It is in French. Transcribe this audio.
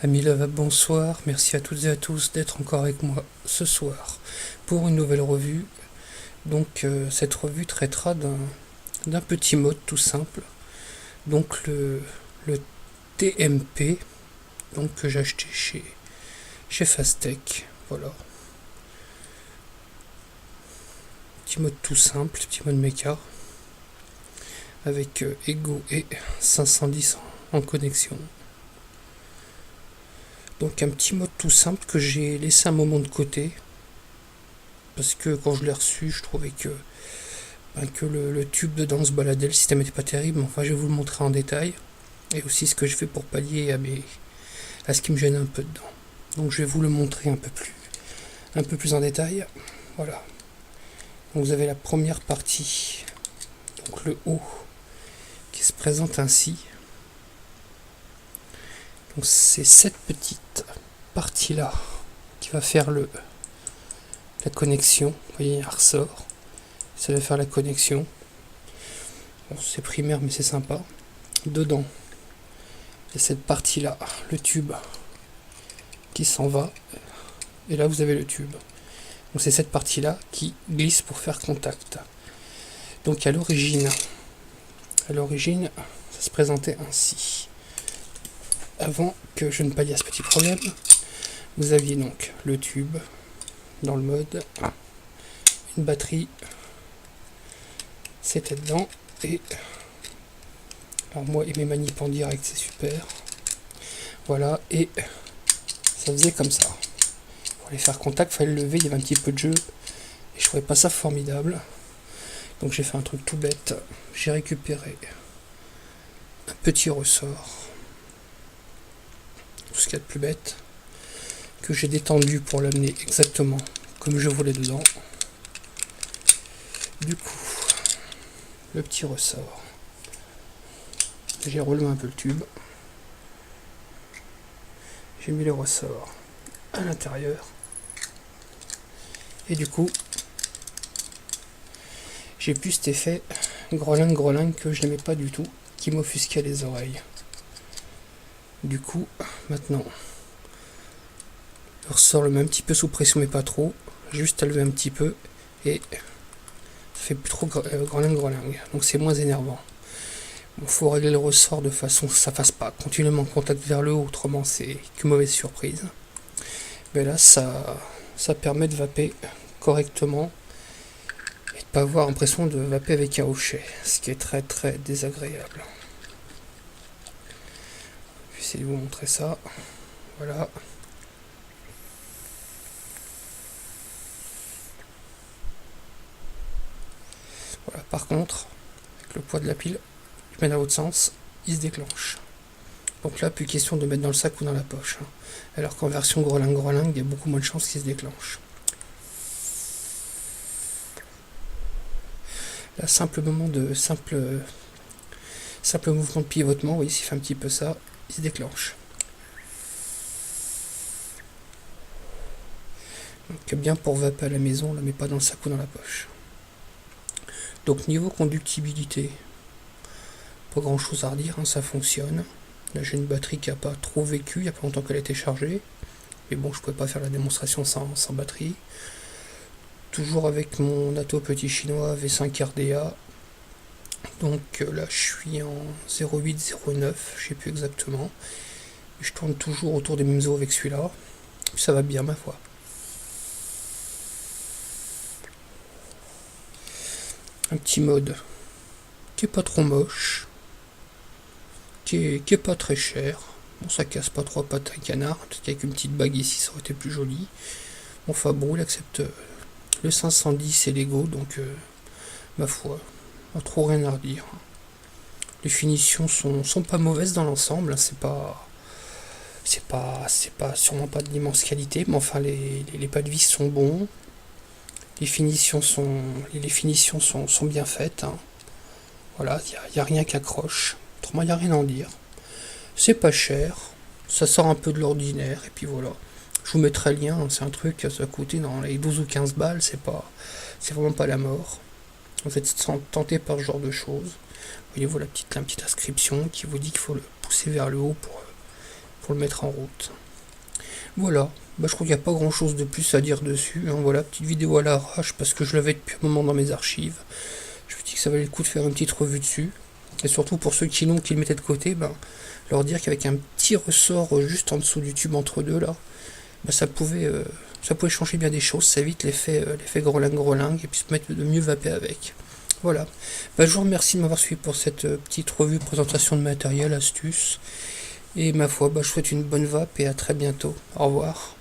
Amis Love, bonsoir, merci à toutes et à tous d'être encore avec moi ce soir pour une nouvelle revue. Donc cette revue traitera d'un petit mode tout simple, donc le TMP, donc que j'ai acheté chez Fastech, voilà. Petit mode tout simple, petit mode mecha, avec Ego et 510 en connexion. Donc un petit mode tout simple que j'ai laissé un moment de côté, parce que quand je l'ai reçu, je trouvais que le tube dedans se baladait, le système n'était pas terrible, mais enfin je vais vous le montrer en détail, et aussi ce que je fais pour pallier à ce qui me gêne un peu dedans. Donc je vais vous le montrer un peu plus en détail. Voilà. Donc vous avez la première partie, donc le haut, qui se présente ainsi. Donc c'est cette petite partie là qui va faire la connexion. Vous voyez, un ressort. Ça va faire la connexion. Bon, c'est primaire mais c'est sympa. Dedans, il y a cette partie là, le tube qui s'en va. Et là vous avez le tube. Donc c'est cette partie là qui glisse pour faire contact. Donc à l'origine, ça se présentait ainsi. Avant que je ne pallie à ce petit problème, vous aviez donc le tube dans le mode, une batterie, c'était dedans, et alors moi et mes manips en direct c'est super, voilà, et ça faisait comme ça. Pour aller faire contact, il fallait le lever, il y avait un petit peu de jeu, et je trouvais pas ça formidable, donc j'ai fait un truc tout bête, j'ai récupéré un petit ressort, tout ce qu'il y a de plus bête, que j'ai détendu pour l'amener exactement comme je voulais dedans. Du coup, le petit ressort, j'ai relevé un peu le tube, j'ai mis le ressort à l'intérieur, et du coup, j'ai plus cet effet grelingue que je n'aimais pas du tout, qui m'offusquait les oreilles. Du coup, maintenant, le ressort le met un petit peu sous pression, mais pas trop, juste à lever un petit peu, et ça fait plus trop grelingue, donc c'est moins énervant. Bon, faut régler le ressort de façon que ça fasse pas continuellement contact vers le haut, autrement c'est qu'une mauvaise surprise. Mais là, ça permet de vaper correctement et de pas avoir l'impression de vaper avec un hochet, ce qui est très très désagréable. Je vais essayer de vous montrer ça. Voilà. Voilà. Par contre, avec le poids de la pile, je mets dans l'autre sens, il se déclenche. Donc là, plus question de mettre dans le sac ou dans la poche. Alors qu'en version grelingue, il y a beaucoup moins de chances qu'il se déclenche. Là, simple mouvement de pivotement, vous voyez, s'il fait un petit peu ça, il se déclenche. Donc bien pour vaper à la maison, là, mais pas dans le sac ou dans la poche. Donc niveau conductibilité, pas grand chose à redire, ça fonctionne. Là j'ai une batterie qui n'a pas trop vécu, il n'y a pas longtemps qu'elle a été chargée. Mais bon, je ne pouvais pas faire la démonstration sans batterie. Toujours avec mon Atto petit chinois V5 RDA. Donc là je suis en 0809, je sais plus exactement. Je tourne toujours autour des mêmes eaux avec celui-là. Ça va bien ma foi. Un petit mode qui est pas trop moche, qui est pas très cher. Bon, ça casse pas trois pattes à un canard, peut-être qu'avec une petite bague ici ça aurait été plus joli. Bon, Fabro, il accepte le 510 et l'Ego, donc ma foi, pas trop rien à redire. Les finitions sont pas mauvaises dans l'ensemble, hein, c'est pas sûrement pas de l'immense qualité, mais enfin les pas de vis sont bons. Les finitions sont bien faites. Hein. Voilà, il n'y a rien qui accroche. Autrement, il n'y a rien à en dire. C'est pas cher. Ça sort un peu de l'ordinaire. Et puis voilà. Je vous mettrai le lien. C'est un truc qui a coûté dans les 12 ou 15 balles. C'est vraiment pas la mort. Vous êtes tenté par ce genre de choses. Voyez-vous la petite inscription qui vous dit qu'il faut le pousser vers le haut pour pour le mettre en route. Voilà, je crois qu'il n'y a pas grand chose de plus à dire dessus, hein. Voilà, petite vidéo à l'arrache parce que je l'avais depuis un moment dans mes archives. Je me dis que ça valait le coup de faire une petite revue dessus. Et surtout pour ceux qui l'ont, qui le mettaient de côté, leur dire qu'avec un petit ressort juste en dessous du tube entre deux là, ça pouvait changer bien des choses, ça évite l'effet grelingue et puis se mettre de mieux vaper avec. Voilà. Je vous remercie de m'avoir suivi pour cette petite revue présentation de matériel, astuces. Et ma foi, je vous souhaite une bonne vape et à très bientôt. Au revoir.